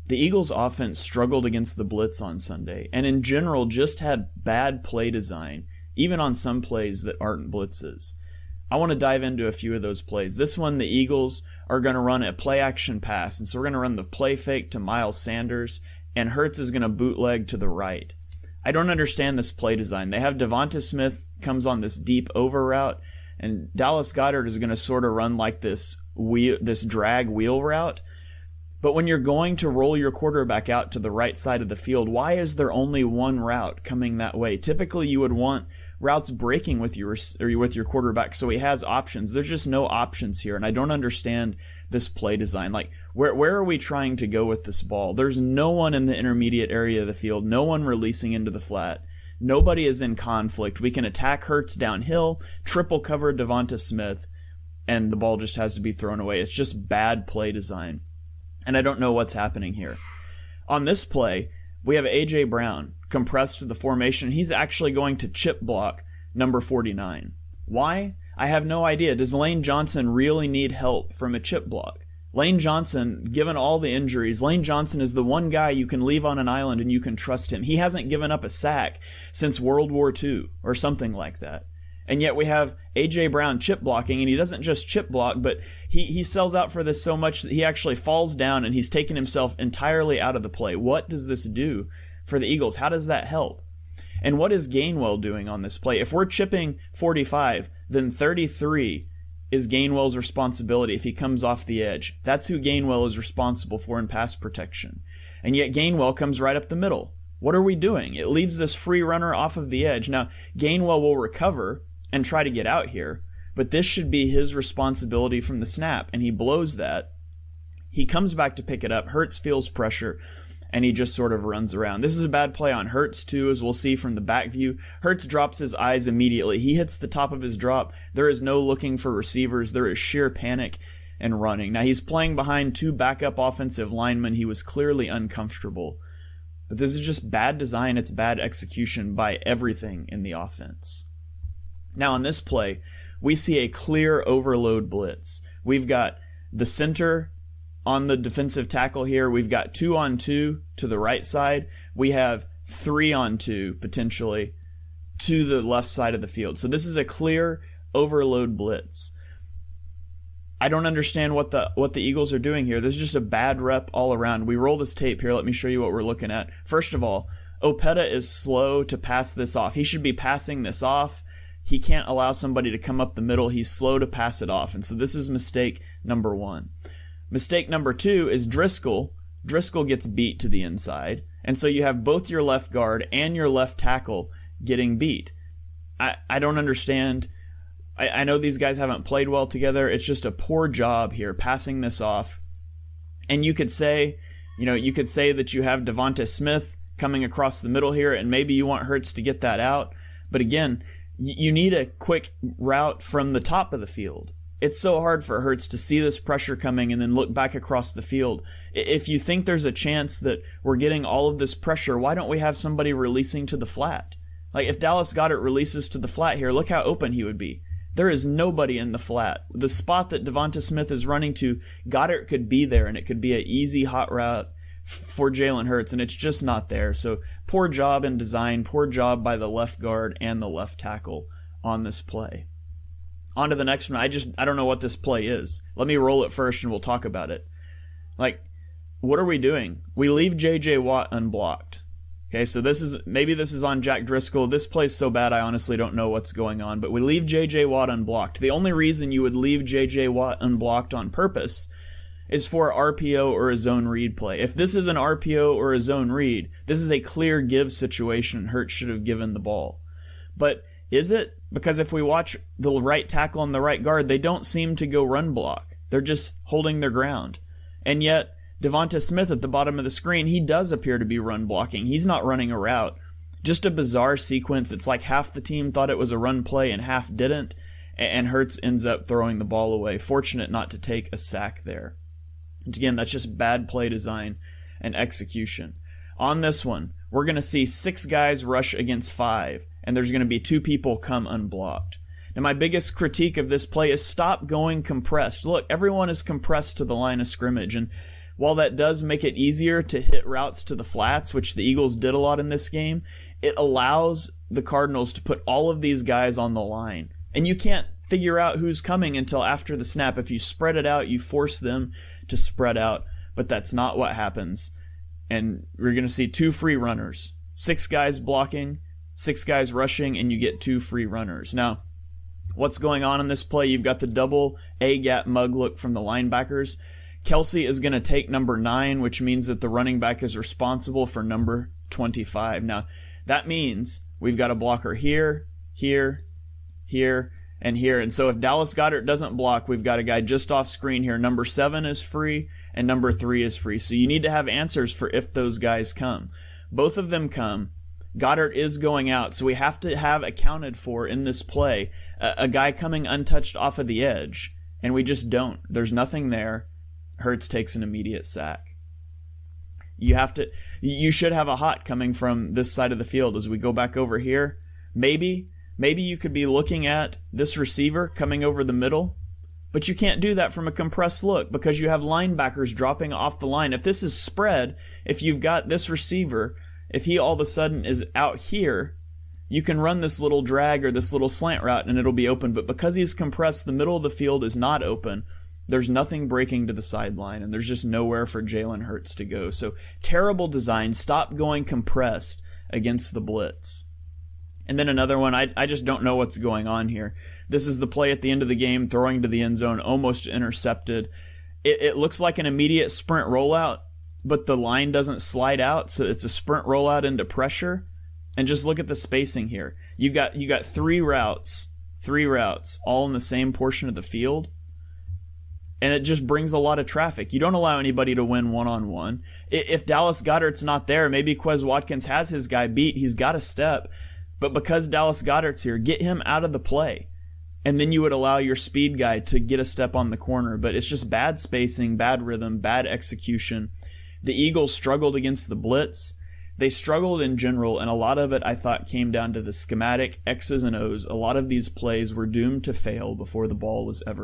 The Eagles offense struggled against the blitz on Sunday, and in general just had bad play design, even on some plays that aren't blitzes. I want to dive into a few of those plays. This one, the Eagles are going to run a play action pass, and so we're going to run the play fake to Miles Sanders, and Hurts is going to bootleg to the right. I don't understand this play design. They have Devonta Smith comes on this deep over route, and Dallas Goedert is going to sort of run like this drag wheel route. But when you're going to roll your quarterback out to the right side of the field, why is there only one route coming that way? Typically, you would want routes breaking with your quarterback so he has options. There's just no options here, and I don't understand this play design. Like, where are we trying to go with this ball? There's no one in the intermediate area of the field, no one releasing into the flat. Nobody is in conflict. We can attack Hurts downhill, triple cover Devonta Smith, and the ball just has to be thrown away. It's just bad play design. And I don't know what's happening here. On this play, we have A.J. Brown compressed to the formation. He's actually going to chip block number 49. Why? I have no idea. Does Lane Johnson really need help from a chip block? Lane Johnson, given all the injuries, Lane Johnson is the one guy you can leave on an island and you can trust him. He hasn't given up a sack since World War II or something like that. And yet we have A.J. Brown chip blocking, and he doesn't just chip block, but he sells out for this so much that he actually falls down and he's taken himself entirely out of the play. What does this do for the Eagles? How does that help? And what is Gainwell doing on this play? If we're chipping 45, then 33 is Gainwell's responsibility if he comes off the edge. That's who Gainwell is responsible for in pass protection. And yet Gainwell comes right up the middle. What are we doing? It leaves this free runner off of the edge. Now, Gainwell will recover and try to get out here, but this should be his responsibility from the snap, and he blows that. He comes back to pick it up. Hurts feels pressure, and he just sort of runs around. This is a bad play on Hurts too, as we'll see from the back view. Hurts drops his eyes immediately. He hits the top of his drop. There is no looking for receivers. There is sheer panic and running. Now, he's playing behind two backup offensive linemen. He was clearly uncomfortable. But this is just bad design. It's bad execution by everything in the offense. Now on this play, we see a clear overload blitz. We've got the center on the defensive tackle here. We've got 2-on-2 to the right side. We have 3-on-2 potentially to the left side of the field. So this is a clear overload blitz. I don't understand what the Eagles are doing here. This is just a bad rep all around. We roll this tape here. Let me show you what we're looking at. First of all, Opeta is slow to pass this off. He should be passing this off. He can't allow somebody to come up the middle. He's slow to pass it off. And so this is mistake number one. Mistake number two is Driscoll. Driscoll gets beat to the inside. And so you have both your left guard and your left tackle getting beat. I don't understand. I know these guys haven't played well together. It's just a poor job here passing this off. And you could say that you have Devonta Smith coming across the middle here, and maybe you want Hurts to get that out. But again, you need a quick route from the top of the field. It's so hard for Hurts to see this pressure coming and then look back across the field. If you think there's a chance that we're getting all of this pressure, why don't we have somebody releasing to the flat? Like, if Dallas Goedert releases to the flat here, look how open he would be. There is nobody in the flat. The spot that Devonta Smith is running to, Goedert could be there, and it could be an easy hot route for Jalen Hurts, and it's just not there. So poor job in design, poor job by the left guard and the left tackle on this play. On to the next one. I don't know what this play is. Let me roll it first and we'll talk about it. Like, what are we doing? We leave J.J. Watt unblocked. Okay, so this is on Jack Driscoll. This play's so bad I honestly don't know what's going on, but we leave J.J. Watt unblocked. The only reason you would leave J.J. Watt unblocked on purpose is for an RPO or a zone read play. If this is an RPO or a zone read, this is a clear give situation. Hurts should have given the ball. But is it? Because if we watch the right tackle and the right guard, they don't seem to go run block. They're just holding their ground. And yet, Devonta Smith at the bottom of the screen, he does appear to be run blocking. He's not running a route. Just a bizarre sequence. It's like half the team thought it was a run play and half didn't. And Hurts ends up throwing the ball away. Fortunate not to take a sack there. And again, that's just bad play design and execution. On this one, we're going to see 6 guys rush against 5, and there's going to be 2 people come unblocked. Now, my biggest critique of this play is stop going compressed. Look, everyone is compressed to the line of scrimmage, and while that does make it easier to hit routes to the flats, which the Eagles did a lot in this game, it allows the Cardinals to put all of these guys on the line. And you can't figure out who's coming until after the snap. If you spread it out, you force them to spread out, but that's not what happens. And we're going to see 2 free runners, 6 guys blocking, 6 guys rushing, and you get 2 free runners. Now, what's going on in this play? You've got the double A-gap mug look from the linebackers. Kelsey is going to take number 9, which means that the running back is responsible for number 25. Now, that means we've got a blocker here, here, here, and here. And so if Dallas Goedert doesn't block, we've got a guy just off screen here. Number 7 is free, and number 3 is free. So you need to have answers for if those guys come. Both of them come. Goddard is going out, so we have to have accounted for in this play a guy coming untouched off of the edge, and we just don't. There's nothing there. Hurts takes an immediate sack. You should have a hot coming from this side of the field as we go back over here. Maybe you could be looking at this receiver coming over the middle, but you can't do that from a compressed look because you have linebackers dropping off the line. If this is spread, if you've got this receiver, if he all of a sudden is out here, you can run this little drag or this little slant route and it'll be open. But because he's compressed, the middle of the field is not open. There's nothing breaking to the sideline, and there's just nowhere for Jalen Hurts to go. So terrible design. Stop going compressed against the blitz. And then another one, I just don't know what's going on here. This is the play at the end of the game, throwing to the end zone, almost intercepted. It looks like an immediate sprint rollout, but the line doesn't slide out, so it's a sprint rollout into pressure. And just look at the spacing here. You got 3 routes, all in the same portion of the field. And it just brings a lot of traffic. You don't allow anybody to win one-on-one. If Dallas Goedert's not there, maybe Quez Watkins has his guy beat. He's got a step. But because Dallas Goedert's here, get him out of the play. And then you would allow your speed guy to get a step on the corner. But it's just bad spacing, bad rhythm, bad execution. The Eagles struggled against the blitz. They struggled in general, and a lot of it, I thought, came down to the schematic X's and O's. A lot of these plays were doomed to fail before the ball was ever